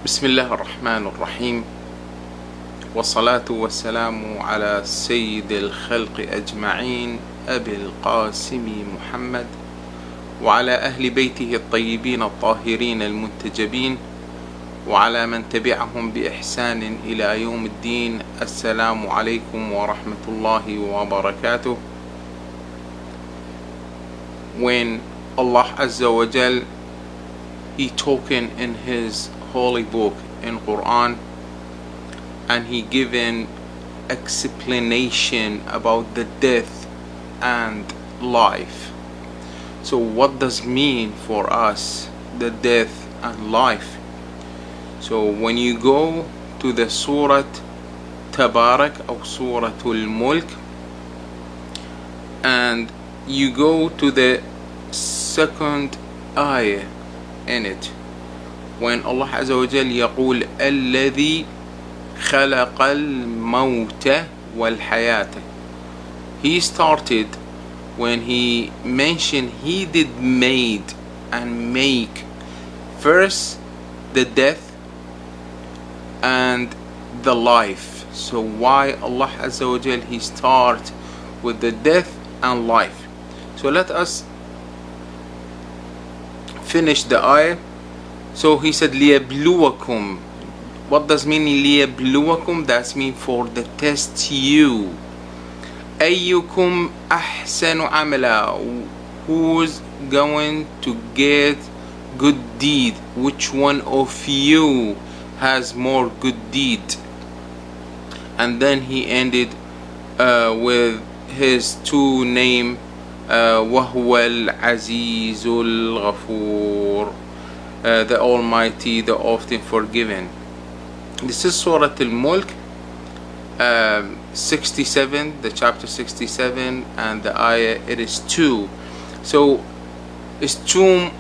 بسم الله الرحمن الرحيم، والصلاة والسلام على سيد الخلق أجمعين أبي القاسم محمد وعلى أهل بيته الطيبين الطاهرين المنتجبين وعلى من تبعهم بإحسان إلى يوم الدين. السلام عليكم ورحمة الله وبركاته. When Allah Azza wa Jal, He talking in His holy book in Quran, and He given explanation about the death and life. So what does mean for us the death and life? So when you go to the Surah Tabarak or Surah Al-Mulk, and you go to the second ayah in it, when Allah Azza wa Jal يقول الذي خلق الموت والحياة, He started when He mentioned He did made and make first the death and the life. So why Allah Azza wa Jal He start with the death and life? So let us finish the ayah. So He said لِيَبْلُوَكُمْ. What does mean لِيَبْلُوَكُمْ? That's mean for the test you. أَيُّكُمْ أَحْسَنُ عَمَلًا, who's going to get good deed? Which one of you has more good deed? And then He ended with His two name, وَهُوَ الْعَزِيزُ الْغَفُورُ, the Almighty, the often forgiven. This is Surah Al-Mulk 67, the chapter 67, and the ayah it is 2. So it's too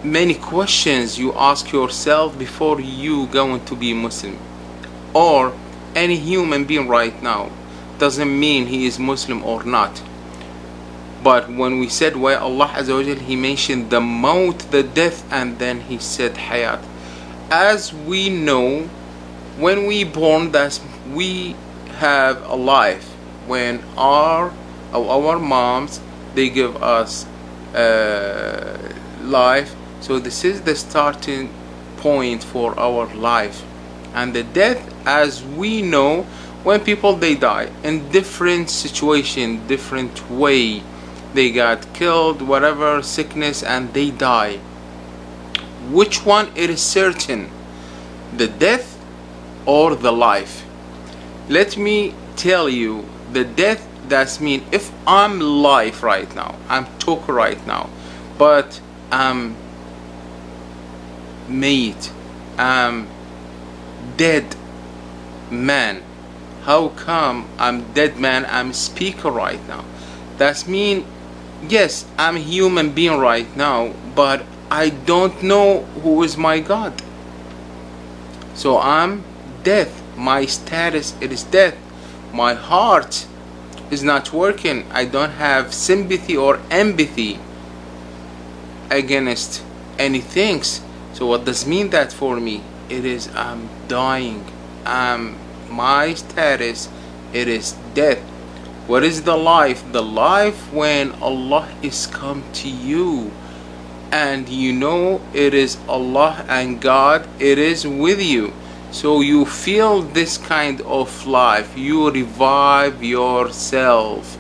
many questions you ask yourself before you going to be Muslim, or any human being right now. Doesn't mean he is Muslim or not. But when we said why Allah Azza wa Jal He mentioned the maut, the death, and then He said hayat. As we know, when we born, that we have a life. When our moms, they give us life. So this is the starting point for our life. And the death, as we know, when people they die in different situation, different way, they got killed, whatever sickness, and they die. Which one it is certain, the death or the life? Let me tell you, the death, that's mean if I'm live right now, I'm talking right now, but I'm mate, I'm dead man. How come I'm dead man? I'm speaker right now. That's mean, yes, I'm a human being right now, but I don't know who is my God. So I'm death. My status, it is death. My heart is not working. I don't have sympathy or empathy against anything. So what does mean that for me? It is I'm dying. My status, it is death. What is the life? The life when Allah is come to you, and you know it is Allah and God, it is with you. So you feel this kind of life. You revive yourself.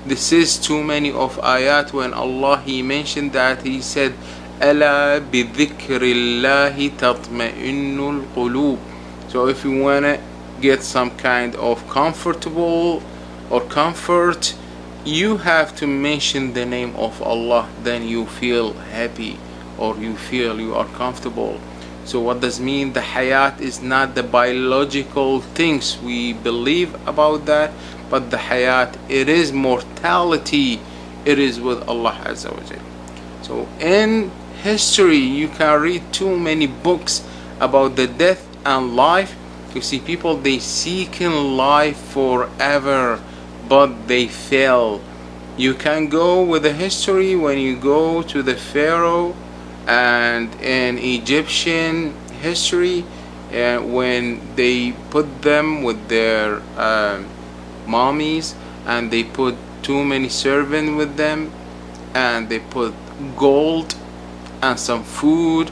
This is too many of ayat when Allah He mentioned that He said أَلَا بِذِكْرِ اللَّهِ تَطْمَئِنُّ الْقُلُوبِ. So if you wanna get some kind of comfortable or comfort, you have to mention the name of Allah, then you feel happy or you feel you are comfortable. So what does mean? The hayat is not the biological things we believe about that, but the hayat, it is mortality, it is with Allah Azza wa Jal. So in history you can read too many books about the death and life. You see people, they seeking life forever, but they fail. You can go with the history when you go to the Pharaoh and in Egyptian history, when they put them with their mommies, and they put too many servants with them, and they put gold and some food,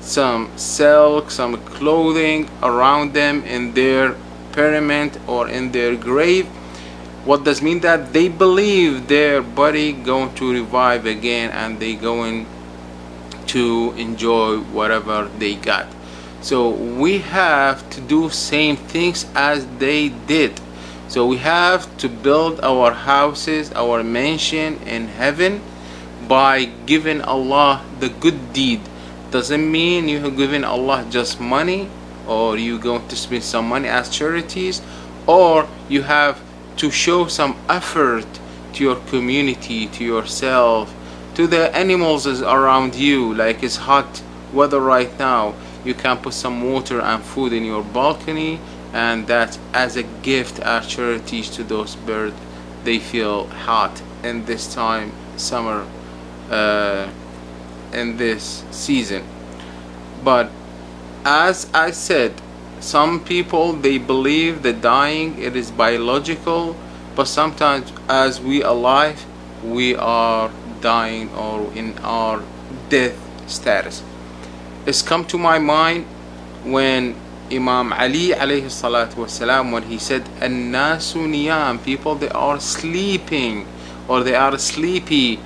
some silk, some clothing around them in their pyramid or in their grave. What does mean? That they believe their body going to revive again, and they going to enjoy whatever they got. So we have to do same things as they did. So we have to build our houses, our mansion in heaven, by giving Allah the good deed. Doesn't mean you're giving Allah just money, or you going to spend some money as charities, or you have to show some effort to your community, to yourself, to the animals around you. Like it's hot weather right now, you can put some water and food in your balcony, and that as a gift as charities to those birds. They feel hot in this time, summer, in this season. But as I said, some people, they believe that dying, it is biological, but sometimes as we alive, we are dying or in our death status. It's come to my mind when Imam Ali alayhi salatu wasalam, when he said an-nasu niyam, people, they are sleeping or they are sleepy.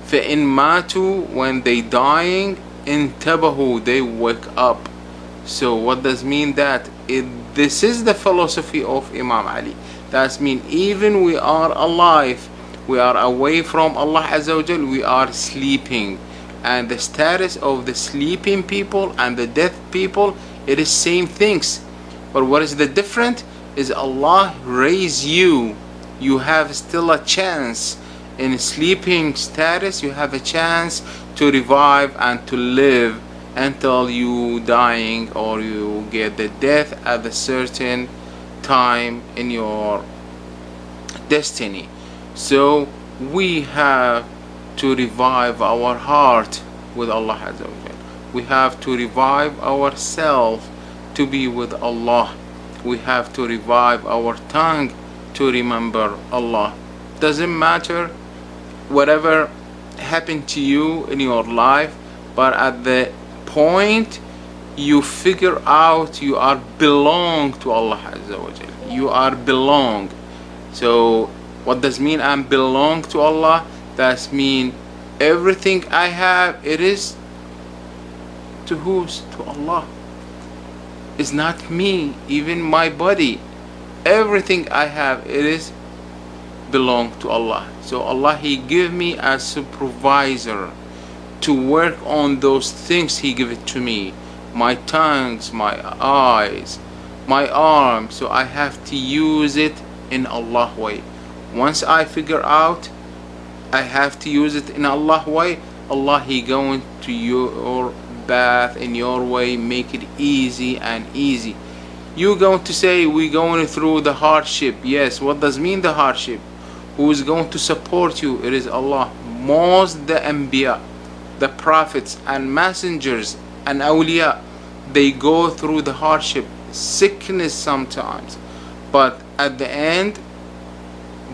فَإِن مَاتُوا, when they dying, intabahu, they wake up. So what does mean? That this is the philosophy of Imam Ali. That means even we are alive, we are away from Allah Azza wa Jal, we are sleeping. And the status of the sleeping people and the dead people, it is same things. But what is the difference? Is Allah raise you. You have still a chance. In sleeping status, you have a chance to revive and to live until you dying, or you get the death at a certain time in your destiny. So we have to revive our heart with Allah Azza wa Jal. We have to revive ourselves to be with Allah. We have to revive our tongue to remember Allah. Doesn't matter whatever happened to you in your life, but at the point you figure out you are belong to Allah Azza wa Jal. You are belong. So what does mean I'm belong to Allah? That mean everything I have, it is to whose? To Allah. It's not me. Even my body, everything I have, it is belong to Allah. So Allah, He give me as supervisor to work on those things He give it to me. My tongues, my eyes, my arms. So I have to use it in Allah way. Once I figure out I have to use it in Allah way, Allah, He going to your path in your way, make it easy and easy. You going to say we going through the hardship. Yes, what does mean the hardship? Who is going to support you? It is Allah. Most the Anbiya, the prophets and messengers and awliya, they go through the hardship, sickness sometimes, but at the end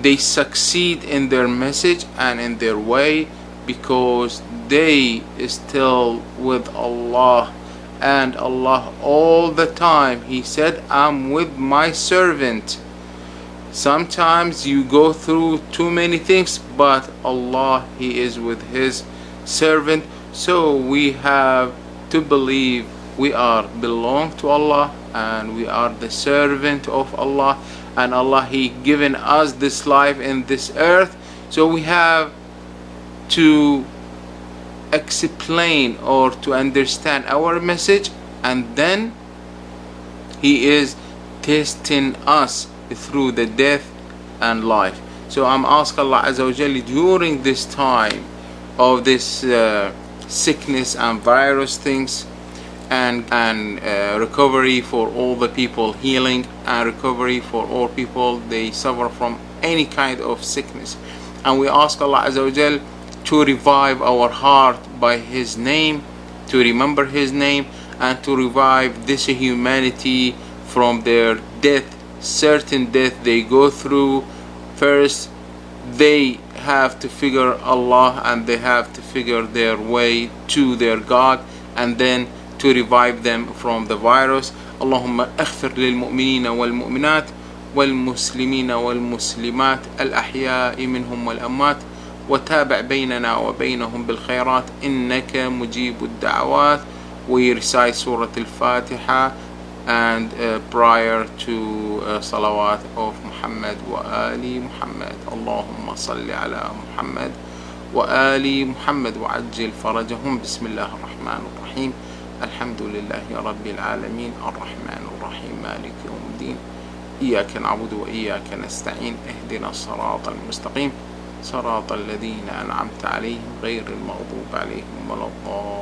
they succeed in their message and in their way, because they still with Allah. And Allah all the time, He said, I'm with my servant. Sometimes you go through too many things, but Allah, He is with His servant. So we have to believe we are belong to Allah, and we are the servant of Allah, and Allah, He given us this life in this earth. So we have to explain or to understand our message, and then He is testing us through the death and life. So I'm asking Allah Azza wa Jalla during this time of this sickness and virus things, and recovery for all the people, healing and recovery for all people they suffer from any kind of sickness. And we ask Allah Azza wa Jalla to revive our heart by His name, to remember His name, and to revive this humanity from their death, certain death they go through. First, they have to figure Allah and they have to figure their way to their God, and then to revive them from the virus. اللهم اغفر للمؤمنين والمؤمنات والمسلمين والمسلمات الأحياء منهم والأموات وتابع بيننا وبينهم بالخيرات إنك مجيب الدعوات. We recite Surah Al-Fatiha and prior to salawat of Muhammad wa ali Muhammad. Allahumma salli ala Muhammad wa ali Muhammad wa ajil farajahum. Bismillah ar-Rahman ar-Rahim. Alhamdulillahi Rabbil Alameen. Ar-Rahman ar-Rahim. Malik yawmiddin. إياك نعبد وإياك نستعين. اهدنا الصراط المستقيم صراط الذين أنعمت عليهم غير المغضوب عليهم ولا الضالين.